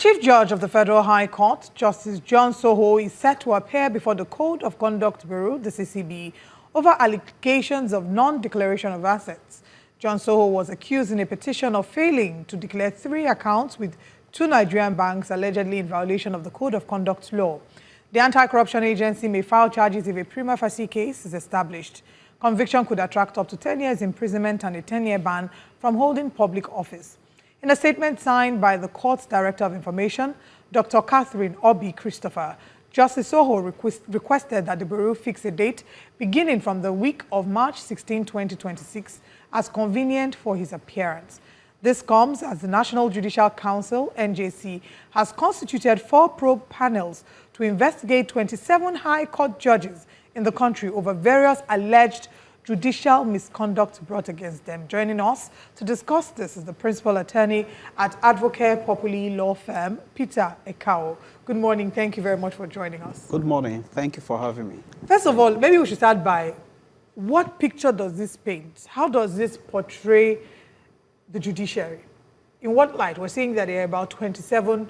Chief Judge of the Federal High Court, Justice John Tsoho, is set to appear before the Code of Conduct Bureau, the CCB, over allegations of non-declaration of assets. John Tsoho was accused in a petition of failing to declare 3 accounts with 2 Nigerian banks allegedly in violation of the Code of Conduct law. The Anti-Corruption Agency may file charges if a prima facie case is established. Conviction could attract up to 10 years imprisonment and a 10-year ban from holding public office. In a statement signed by the court's Director of Information, Dr. Catherine Obi Christopher, Justice Tsoho requested that the Bureau fix a date beginning from the week of March 16, 2026, as convenient for his appearance. This comes as the National Judicial Council, NJC, has constituted 4 probe panels to investigate 27 High Court judges in the country over various alleged judicial misconduct brought against them. Joining us to discuss this is the principal attorney at Advocate Populi law firm, Peter Ekao. Good morning. Thank you very much for joining us. Good morning. Thank you for having me. First of all, maybe we should start by, what picture does this paint? How does this portray the judiciary? In what light? We're seeing that there are about 27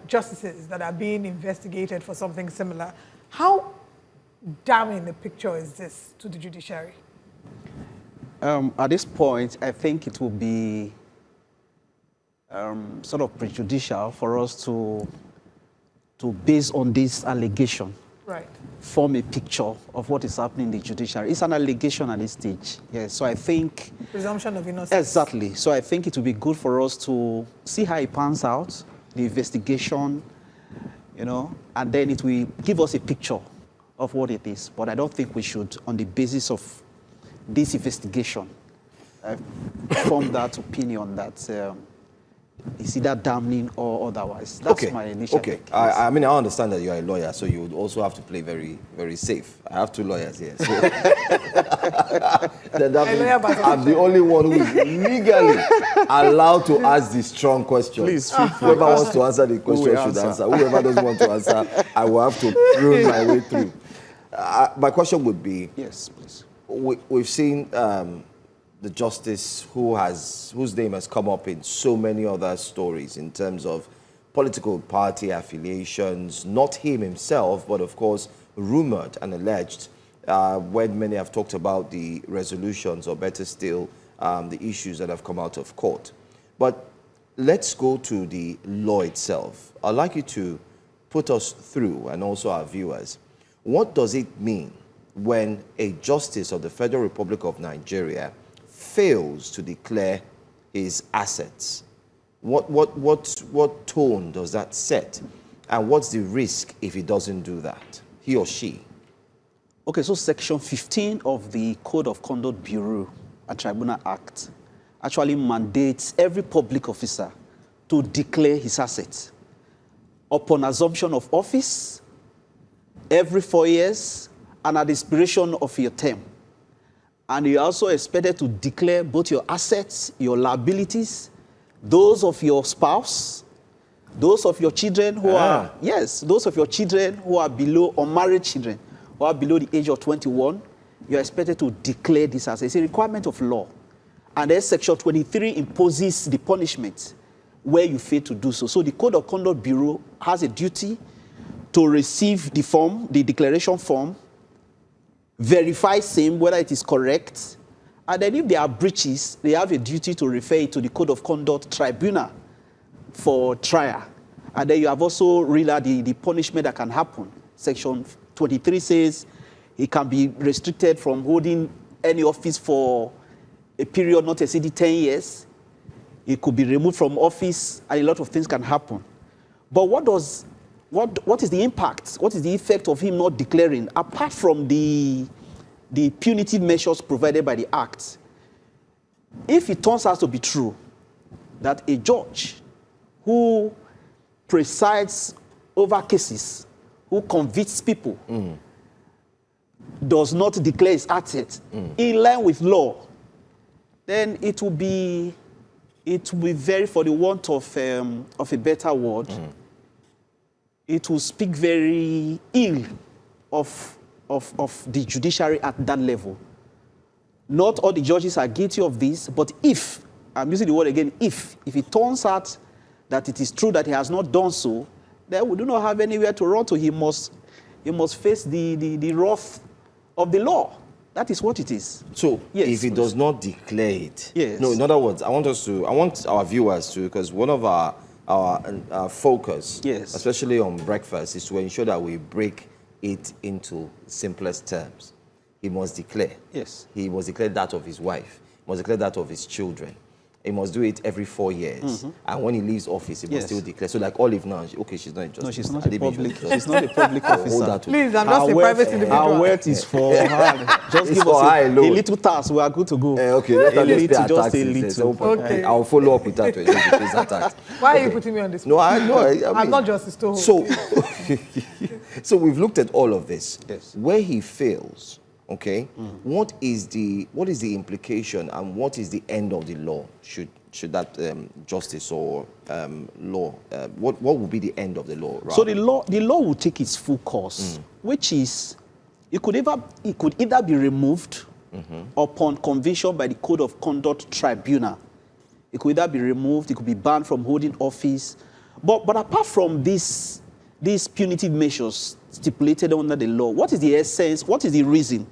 justices that are being investigated for something similar. How damning a picture is this to the judiciary? At this point, I think it will be sort of prejudicial for us to base on this allegation, form a picture of what is happening in the judiciary. It's an allegation at this stage. Yes, so I think... Presumption of innocence. Exactly. So I think it will be good for us to see how it pans out, the investigation, you know, and then it will give us a picture of what it is. But I don't think we should, on the basis of this investigation, form that opinion that is either damning or otherwise. That's my initial take. I mean, I understand that you're a lawyer, so you would also have to play very, very safe. I have 2 lawyers here. So I'm the only one who is legally allowed to ask the strong question. Please, whoever wants to answer the question should answer. Whoever doesn't want to answer, I will have to prune my way through. My question would be, yes, please. We've seen the justice whose name has come up in so many other stories in terms of political party affiliations, not him himself, but of course rumored and alleged, when many have talked about the resolutions, or better still, the issues that have come out of court. But let's go to the law itself. I'd like you to put us through, and also our viewers, what does it mean when a justice of the Federal Republic of Nigeria fails to declare his assets? What tone does that set? And what's the risk if he doesn't do that, he or she? Okay, so Section 15 of the Code of Conduct Bureau and Tribunal Act actually mandates every public officer to declare his assets upon assumption of office, every 4 years, and at the expiration of your term. And you're also expected to declare both your assets, your liabilities, those of your spouse, those of your children who are, yes, those of your children who are below, unmarried children, who are below the age of 21, you're expected to declare this assets. It's a requirement of law. And then Section 23 imposes the punishment where you fail to do so. So the Code of Conduct Bureau has a duty to receive the form, the declaration form, verify same, whether it is correct, and then if there are breaches, they have a duty to refer it to the Code of Conduct Tribunal for trial. And then you have also really the punishment that can happen. Section 23 says it can be restricted from holding any office for a period not exceeding 10 years. It could be removed from office, and a lot of things can happen. But what is the impact? What is the effect of him not declaring, apart from the punitive measures provided by the Act? If it turns out to be true that a judge who presides over cases, who convicts people, does not declare his assets in line with law, then it will be very, for the want of a better word, it will speak very ill of the judiciary at that level. Not all the judges are guilty of this, but if, I'm using the word again, if it turns out that it is true that he has not done so, then we do not have anywhere to run to. He must face the wrath of the law. That is what it is. So, yes, if he does not declare it, yes. No, in other words, I want our viewers to, because one of our focus, yes, especially on breakfast, is to ensure that we break it into simplest terms. He must declare. Yes. He must declare that of his wife. He must declare that of his children. He must do it every 4 years. And when he leaves office, he must still declare. So like Olive now, okay, she's not a justice. No, she's not a public. She's not a public officer. Please, I'm just a private individual. Our wealth is for her. Just give us a little task. We are good to go. Okay, let us pay our just a taxes. little. Okay. I'll follow up with that when he pays that tax. Why are you putting me on this? No, I know. I mean, I'm not Justice Tsoho. So we've looked at all of this. Yes. Where he fails, okay, what is the implication and what is the end of the law? Should that justice or law, what would be the end of the law? Rather? So the law will take its full course, which is it could either be removed upon conviction by the Code of Conduct Tribunal. It could either be removed, it could be banned from holding office. But apart from these punitive measures stipulated under the law, what is the essence, what is the reason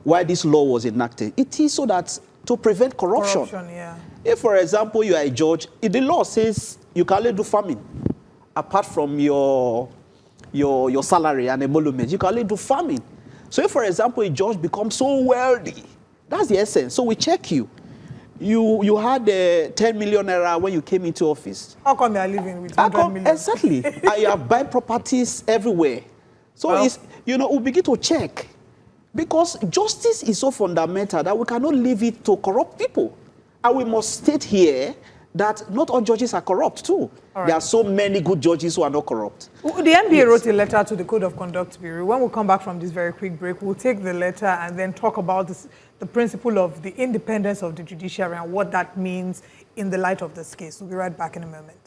why this law was enacted? It is so that to prevent corruption. Yeah. If, for example, you are a judge, if the law says you can only do farming, apart from your salary and emolument, you can only do farming. So if, for example, a judge becomes so wealthy, that's the essence. So we check you. You had 10 million naira when you came into office. How come you are living with 100 million? Exactly. And you are buying properties everywhere. So well, we begin to check. Because justice is so fundamental that we cannot leave it to corrupt people. And we must state here that not all judges are corrupt too. Right. There are so many good judges who are not corrupt. The NBA wrote a letter to the Code of Conduct Bureau. When we come back from this very quick break, we'll take the letter and then talk about the principle of the independence of the judiciary and what that means in the light of this case. We'll be right back in a moment.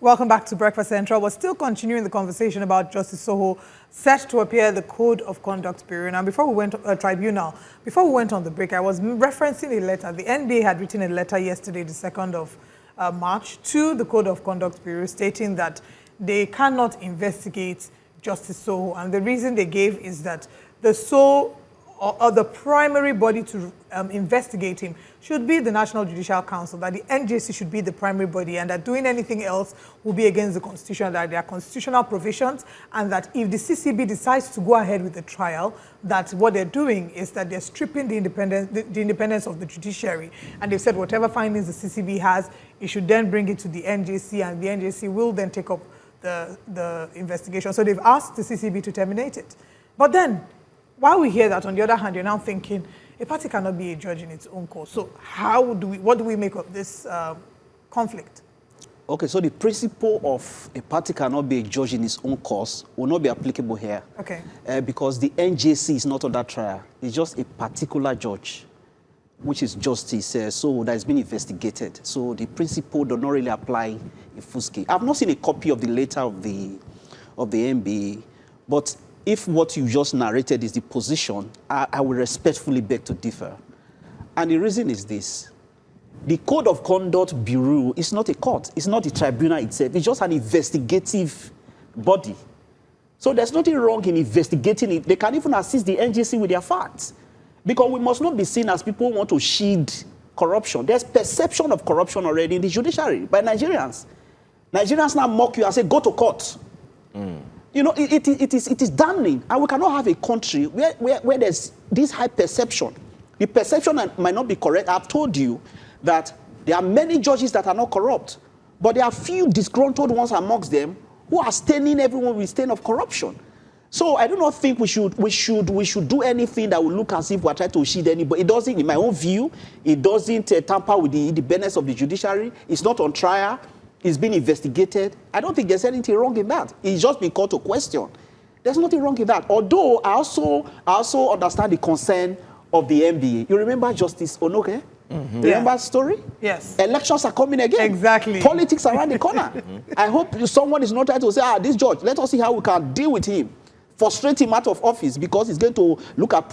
Welcome back to Breakfast Central. We're still continuing the conversation about Justice Tsoho set to appear at the Code of Conduct Bureau. Now, before we went on the break, I was referencing a letter. The NBA had written a letter yesterday, the 2nd of March, to the Code of Conduct Bureau stating that they cannot investigate Justice Tsoho. And the reason they gave is that the primary body to investigate him should be the National Judicial Council, that the NJC should be the primary body, and that doing anything else will be against the Constitution, that there are constitutional provisions, and that if the CCB decides to go ahead with the trial, that what they're doing is that they're stripping the independence of the judiciary. And they've said whatever findings the CCB has, it should then bring it to the NJC, and the NJC will then take up the investigation. So they've asked the CCB to terminate it. But then, while we hear that, on the other hand, you're now thinking, a party cannot be a judge in its own course. So what do we make of this conflict? Okay, so the principle of a party cannot be a judge in its own course will not be applicable here. Okay. Because the NJC is not under trial. It's just a particular judge, which is Justice Tsoho, that has been investigated. So the principle does not really apply in full scale. I've not seen a copy of the letter of the NBA, but if what you just narrated is the position, I will respectfully beg to differ. And the reason is this. The Code of Conduct Bureau is not a court. It's not a tribunal itself. It's just an investigative body. So there's nothing wrong in investigating it. They can even assist the NJC with their facts. Because we must not be seen as people who want to shield corruption. There's perception of corruption already in the judiciary by Nigerians. Nigerians now mock you and say, go to court. You know, it is damning. And we cannot have a country where there's this high perception. The perception might not be correct. I've told you that there are many judges that are not corrupt, but there are few disgruntled ones amongst them who are staining everyone with stain of corruption. So I do not think we should do anything that will look as if we're trying to shield anybody. It doesn't, in my own view, it doesn't tamper with the independence of the judiciary. It's not on trial. It's been investigated. I don't think there's anything wrong in that. It's just been called to question. There's nothing wrong in that. Although I also understand the concern of the NBA. You remember Justice Onoke? Remember that story? Yes. Elections are coming again. Exactly. Politics around the corner. I hope someone is not trying to say, this judge, let us see how we can deal with him. Frustrate him out of office because he's going to look at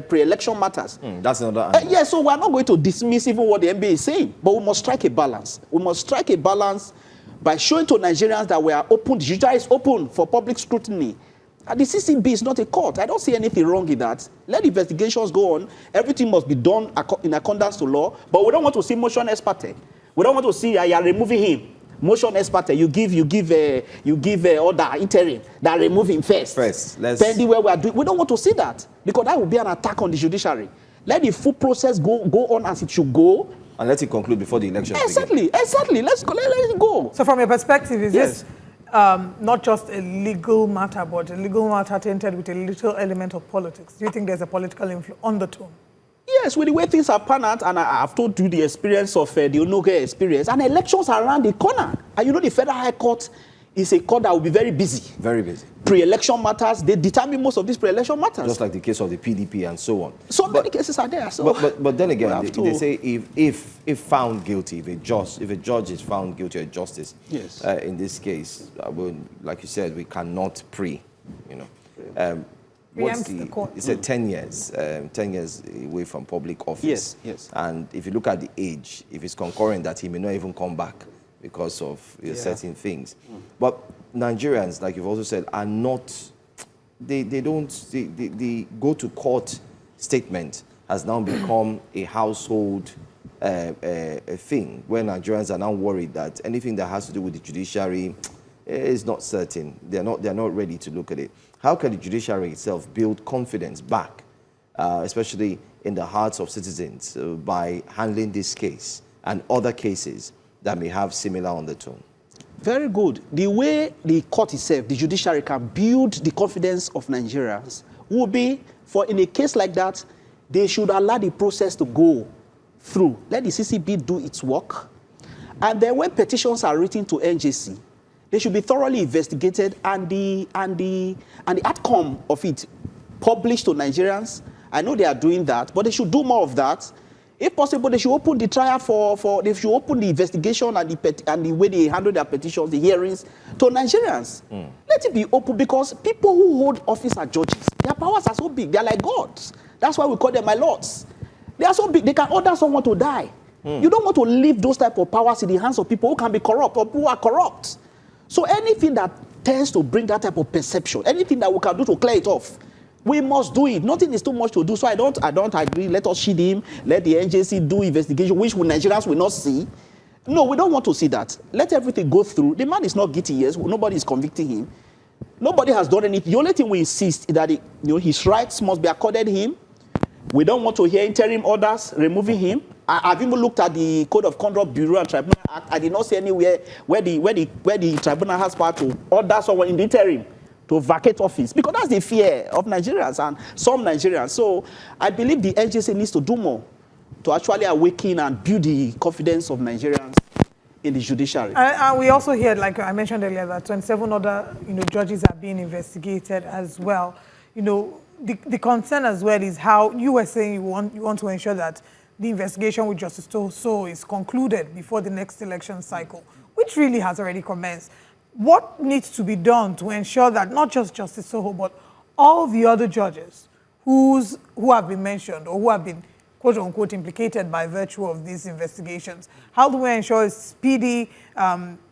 pre-election matters. That's another angle. Yes, so we're not going to dismiss even what the NBA is saying, but we must strike a balance. We must strike a balance by showing to Nigerians that we are open, the judiciary is open for public scrutiny. And the CCB is not a court. I don't see anything wrong in that. Let investigations go on. Everything must be done in accordance to law. But we don't want to see motion ex parte. We don't want to see you are removing him. Motion ex parte. You give order interim that remove him first. Pending where we are doing. We don't want to see that because that will be an attack on the judiciary. Let the full process go on as it should go. And let it conclude before the election. Exactly. Let's go. Let it go. So from your perspective, is this not just a legal matter, but a legal matter tainted with a little element of politics? Do you think there's a political undertone? Yes, with the way things are panned out, and I've told you the experience of the Onoge experience, and elections are around the corner. And you know the Federal High Court is a court that will be very busy. Very busy. Pre-election matters, they determine most of these pre-election matters. Just like the case of the PDP and so on. So many cases are there. So but then again, they say if found guilty, if a judge is found guilty or justice, yes. In this case, like you said, we cannot what's the court? It's 10 years, 10 years away from public office. Yes. And if you look at the age, if it's concurrent that he may not even come back because of certain things. But Nigerians, like you've also said, are not, the go to court statement has now become a household thing where Nigerians are now worried that anything that has to do with the judiciary is not certain. They're not ready to look at it. How can the judiciary itself build confidence back, especially in the hearts of citizens, by handling this case and other cases that may have similar undertone? Very good. The way the court itself, the judiciary, can build the confidence of Nigerians will be, for in a case like that, they should allow the process to go through. Let the CCB do its work. And then when petitions are written to NJC, they should be thoroughly investigated and the outcome of it published to Nigerians. I know they are doing that, but they should do more of that. If possible, they should open the trial they should open the investigation and the way they handle their petitions, the hearings, to Nigerians. Let it be open, because people who hold office as judges, their powers are so big. They are like gods. That's why we call them my lords. They are so big, they can order someone to die. You don't want to leave those type of powers in the hands of people who can be corrupt or who are corrupt. So anything that tends to bring that type of perception, anything that we can do to clear it off, we must do it. Nothing is too much to do. So I don't agree. Let us shield him. Let the NJC do investigation, which Nigerians will not see. No, we don't want to see that. Let everything go through. The man is not guilty, yes. Nobody is convicting him. Nobody has done anything. The only thing we insist is that his rights must be accorded him. We don't want to hear interim orders removing him. I've even looked at the Code of Conduct Bureau and Tribunal Act. I did not see anywhere where the tribunal has power to order someone in the interim to vacate office, because that's the fear of Nigerians and some Nigerians. So I believe the NJC needs to do more to actually awaken and build the confidence of Nigerians in the judiciary. And we also heard, like I mentioned earlier, that 27 other judges are being investigated as well. The concern as well is how you were saying you want to ensure that the investigation with Justice Tsoho is concluded before the next election cycle, which really has already commenced. What needs to be done to ensure that not just Justice Tsoho, but all the other judges who have been mentioned or who have been quote-unquote implicated by virtue of these investigations, how do we ensure a speedy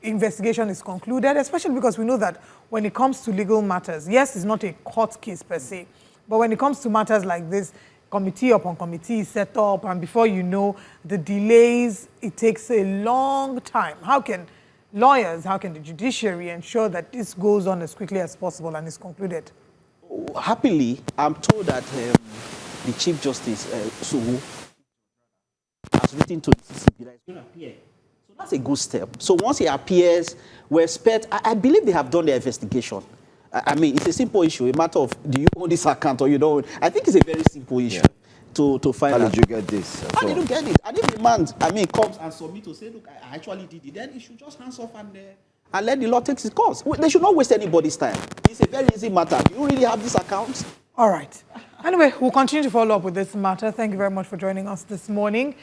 investigation is concluded, especially because we know that when it comes to legal matters, yes, it's not a court case per se, but when it comes to matters like this, committee upon committee is set up, and before you know, the delays, it takes a long time. How can the judiciary ensure that this goes on as quickly as possible and is concluded? Happily, I'm told that the Chief Justice, Tsoho, has written to the CCB that he's going to appear. So that's a good step. So once he appears, we expect, I believe they have done their investigation. I mean, it's a simple issue, a matter of, do you own this account or you don't? I think it's a very simple issue to find out. How did you get this? How did you get it? And if the man, comes and submit to say, look, I actually did it, then he should just hands off and let the law take its course. They should not waste anybody's time. It's a very easy matter. Do you really have this account? All right. Anyway, we'll continue to follow up with this matter. Thank you very much for joining us this morning.